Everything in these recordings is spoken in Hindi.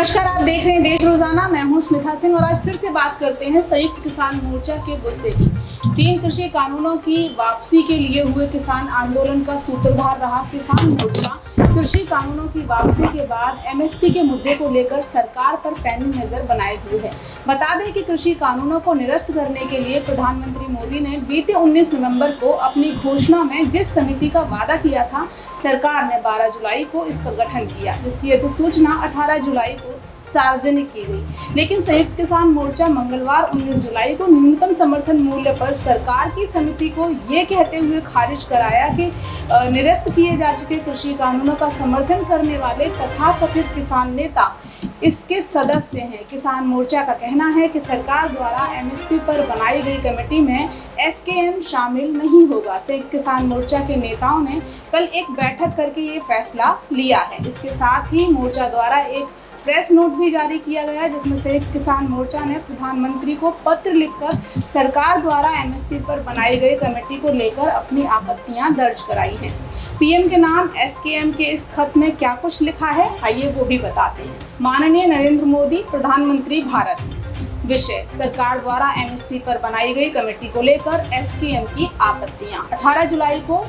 नमस्कार, आप देख रहे हैं देश रोजाना। मैं हूं स्मिता सिंह और आज फिर से बात करते हैं संयुक्त किसान मोर्चा के गुस्से की। 3 कृषि कानूनों की वापसी के लिए हुए किसान आंदोलन का सूत्रधार रहा किसान मोर्चा कृषि कानूनों की वापसी के बाद एमएसपी के मुद्दे को लेकर सरकार पर पैनी नजर बनाए हुए है। बता दें कि कृषि कानूनों को निरस्त करने के लिए प्रधानमंत्री मोदी ने बीते 19 नवंबर को अपनी घोषणा में जिस समिति का वादा किया था, सरकार ने 12 जुलाई को इसका गठन किया, जिसकी अधिसूचना 18 जुलाई को सार्वजनिक की गई। लेकिन संयुक्त किसान मोर्चा मंगलवार 19 जुलाई को न्यूनतम समर्थन मूल्य पर सरकार की समिति को ये कहते हुए खारिज कराया कि निरस्त किए जा चुके कृषि कानूनों का समर्थन करने वाले तथाकथित किसान नेता इसके सदस्य हैं। किसान मोर्चा का कहना है कि सरकार द्वारा एमएसपी पर बनाई गई कमेटी में एसकेएम शामिल नहीं होगा। संयुक्त किसान मोर्चा के नेताओं ने कल एक बैठक करके ये फैसला लिया है। इसके साथ ही मोर्चा द्वारा एक प्रेस नोट भी जारी किया गया, जिसमें संयुक्त किसान मोर्चा ने प्रधानमंत्री को पत्र लिखकर सरकार द्वारा एमएसपी पर बनाई गई कमेटी को लेकर अपनी आपत्तियां दर्ज कराई हैं। पीएम के नाम एसकेएम के इस खत में क्या कुछ लिखा है, आइए वो भी बताते हैं। माननीय नरेंद्र मोदी, प्रधानमंत्री भारत। विषय: सरकार द्वारा एमएसपी पर बनाई गई कमेटी को लेकर एसकेएम की आपत्तियां। 18 जुलाई को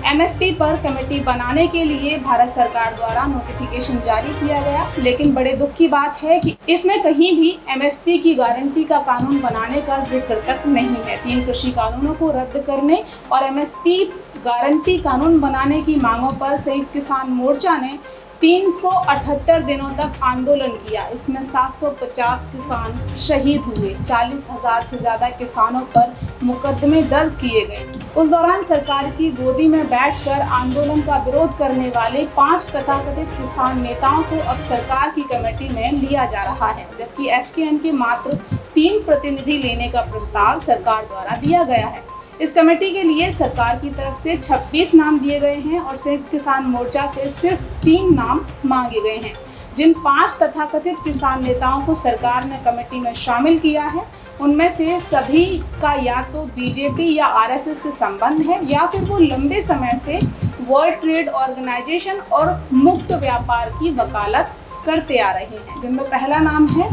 एमएसपी पर कमेटी बनाने के लिए भारत सरकार द्वारा नोटिफिकेशन जारी किया गया, लेकिन बड़े दुख की बात है कि इसमें कहीं भी एमएसपी की गारंटी का कानून बनाने का जिक्र तक नहीं है। 3 कृषि कानूनों को रद्द करने और एमएसपी गारंटी कानून बनाने की मांगों पर संयुक्त किसान मोर्चा ने 378 दिनों तक आंदोलन किया। इसमें 750 किसान शहीद हुए, 40,000 से ज्यादा किसानों पर मुकदमे दर्ज किए गए। उस दौरान सरकार की गोदी में बैठकर आंदोलन का विरोध करने वाले 5 तथाकथित किसान नेताओं को अब सरकार की कमेटी में लिया जा रहा है, जबकि एसकेएम के मात्र 3 प्रतिनिधि लेने का प्रस्ताव सरकार द्वारा दिया गया है। इस कमेटी के लिए सरकार की तरफ से 26 नाम दिए गए हैं और संयुक्त किसान मोर्चा से सिर्फ 3 नाम मांगे गए हैं। जिन 5 तथाकथित किसान नेताओं को सरकार ने कमेटी में शामिल किया है, उनमें से सभी का या तो बीजेपी या आरएसएस से संबंध है या फिर वो लंबे समय से वर्ल्ड ट्रेड ऑर्गेनाइजेशन और मुक्त व्यापार की वकालत करते आ रहे हैं। जिनमें पहला नाम है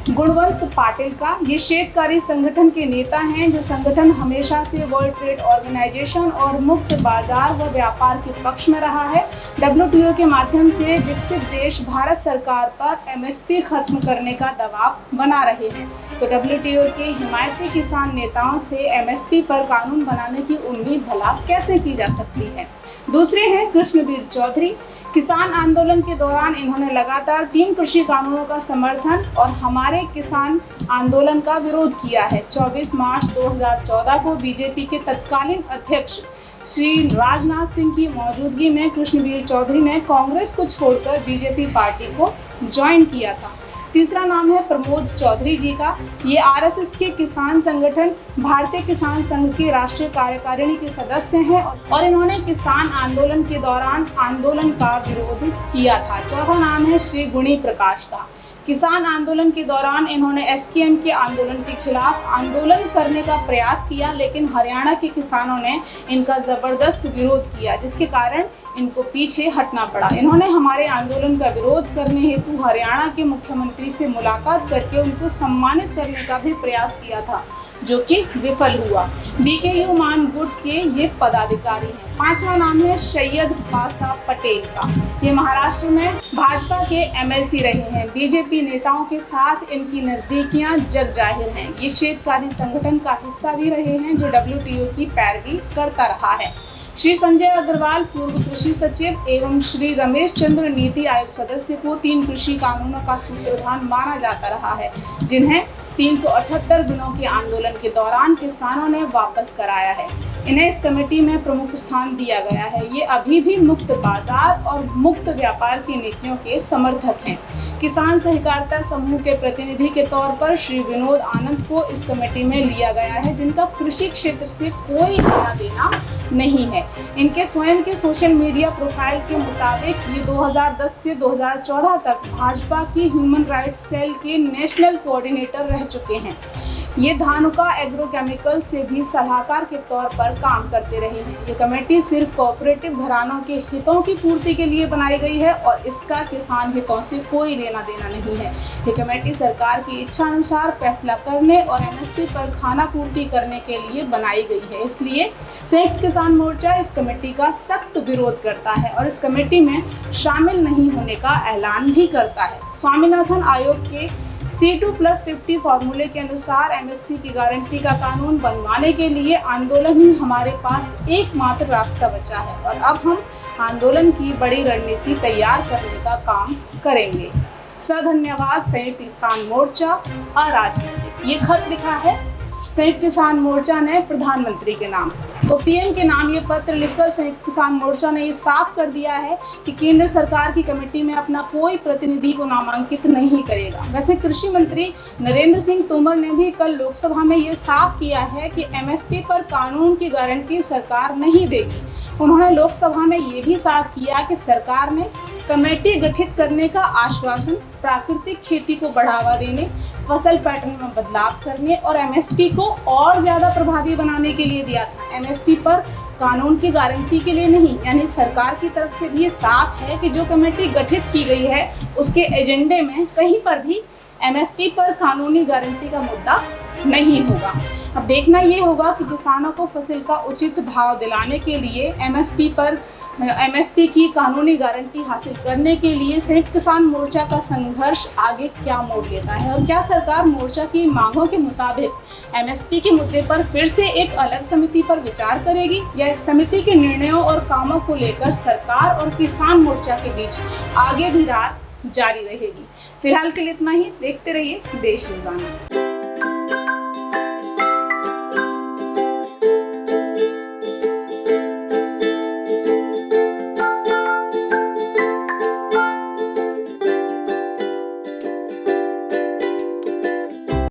गुणवंत पाटिल का। ये क्षेत्रकारी संगठन के नेता हैं, जो संगठन हमेशा से वर्ल्ड ट्रेड ऑर्गेनाइजेशन और मुक्त बाजार व व्यापार के पक्ष में रहा है। डब्ल्यूटीओ के माध्यम से विकसित देश भारत सरकार पर एमएसपी खत्म करने का दबाव बना रहे हैं, तो डब्ल्यूटीओ के हिमायती किसान नेताओं से एमएसपी पर कानून बनाने की उम्मीद भला कैसे की जा सकती है। दूसरे हैं कृष्णवीर चौधरी। किसान आंदोलन के दौरान इन्होंने लगातार 3 कृषि कानूनों का समर्थन और हमारे किसान आंदोलन का विरोध किया है। 24 मार्च 2014 को बीजेपी के तत्कालीन अध्यक्ष श्री राजनाथ सिंह की मौजूदगी में कृष्णवीर चौधरी ने कांग्रेस को छोड़कर बीजेपी पार्टी को ज्वाइन किया था। तीसरा नाम है प्रमोद चौधरी जी का। ये आरएसएस के किसान संगठन भारतीय किसान संघ के राष्ट्रीय कार्यकारिणी के सदस्य हैं और इन्होंने किसान आंदोलन के दौरान आंदोलन का विरोध किया था। चौथा नाम है श्री गुणी प्रकाश का। किसान आंदोलन के दौरान इन्होंने एसकेएम के आंदोलन के खिलाफ आंदोलन करने का प्रयास किया, लेकिन हरियाणा के किसानों ने इनका जबरदस्त विरोध किया, जिसके कारण इनको पीछे हटना पड़ा। इन्होंने हमारे आंदोलन का विरोध करने हेतु हरियाणा के मुख्यमंत्री से मुलाकात करके उनको सम्मानित करने का भी प्रयास किया था, जो कि विफल हुआ। बीकेयू मान गुट के ये पदाधिकारी हैं। 5वां नाम है सैयद भाषा पटेल का। ये महाराष्ट्र में भाजपा के एमएलसी रहे हैं। बीजेपी नेताओं के साथ इनकी नजदीकियां जग जाहिर हैं। ये क्षेत्रकारी संगठन का हिस्सा भी रहे हैं, जो डब्ल्यूटीओ की पैरवी करता रहा है। श्री संजय अग्रवाल, पूर्व कृषि सचिव एवं श्री रमेश चंद्र, नीति आयोग सदस्य को 3 कृषि कानूनों का सूत्रधार माना जाता रहा है, जिन्हें 378 दिनों के आंदोलन के दौरान किसानों ने वापस कराया है। इन्हें इस कमेटी में प्रमुख स्थान दिया गया है। ये अभी भी मुक्त बाजार और मुक्त व्यापार की नीतियों के समर्थक हैं। किसान सहकारिता समूह के प्रतिनिधि के तौर पर श्री विनोद आनंद को इस कमेटी में लिया गया है, जिनका कृषि क्षेत्र से कोई लेना देना नहीं है। इनके स्वयं के सोशल मीडिया प्रोफाइल के मुताबिक ये 2010 से 2014 तक भाजपा की ह्यूमन राइट्स सेल के नेशनल कोऑर्डिनेटर रह चुके हैं। ये धानुका एग्रोकेमिकल से भी सलाहकार के तौर पर काम करते रहे हैं। ये कमेटी सिर्फ कोऑपरेटिव घरानों के हितों की पूर्ति के लिए बनाई गई है और इसका किसान हितों से कोई लेना देना नहीं है। ये कमेटी सरकार की इच्छा अनुसार फैसला करने और एमएसपी पर खाना पूर्ति करने के लिए बनाई गई है। इसलिए संयुक्त किसान मोर्चा इस कमेटी का सख्त विरोध करता है और इस कमेटी में शामिल नहीं होने का ऐलान भी करता है। स्वामीनाथन आयोग के C2+50 फॉर्मूले के अनुसार एमएसपी की गारंटी का कानून बनवाने के लिए आंदोलन ही हमारे पास एकमात्र रास्ता बचा है और अब हम आंदोलन की बड़ी रणनीति तैयार करने का काम करेंगे। धन्यवाद। संयुक्त किसान मोर्चा अराजनीतिक। ये खत लिखा है संयुक्त किसान मोर्चा ने प्रधानमंत्री के नाम, तो पीएम के नाम ये पत्र लिखकर संयुक्त किसान मोर्चा ने ये साफ कर दिया है कि केंद्र सरकार की कमेटी में अपना कोई प्रतिनिधि को नामांकित नहीं करेगा। वैसे कृषि मंत्री नरेंद्र सिंह तोमर ने भी कल लोकसभा में ये साफ किया है कि एमएसपी पर कानून की गारंटी सरकार नहीं देगी। उन्होंने लोकसभा में ये भी साफ किया कि सरकार ने कमेटी गठित करने का आश्वासन प्राकृतिक खेती को बढ़ावा देने, फसल पैटर्न में बदलाव करने और एमएसपी को और ज़्यादा प्रभावी बनाने के लिए दिया था, एमएसपी पर कानून की गारंटी के लिए नहीं। यानी सरकार की तरफ से भी ये साफ है कि जो कमेटी गठित की गई है उसके एजेंडे में कहीं पर भी एमएसपी पर कानूनी गारंटी का मुद्दा नहीं होगा। अब देखना ये होगा कि किसानों को फसल का उचित भाव दिलाने के लिए एमएसपी की कानूनी गारंटी हासिल करने के लिए संयुक्त किसान मोर्चा का संघर्ष आगे क्या मोड़ लेता है और क्या सरकार मोर्चा की मांगों के मुताबिक एमएसपी के मुद्दे पर फिर से एक अलग समिति पर विचार करेगी या इस समिति के निर्णयों और कामों को लेकर सरकार और किसान मोर्चा के बीच आगे भी रार जारी रहेगी। फिलहाल के लिए इतना ही। देखते रहिए देश रोजाना।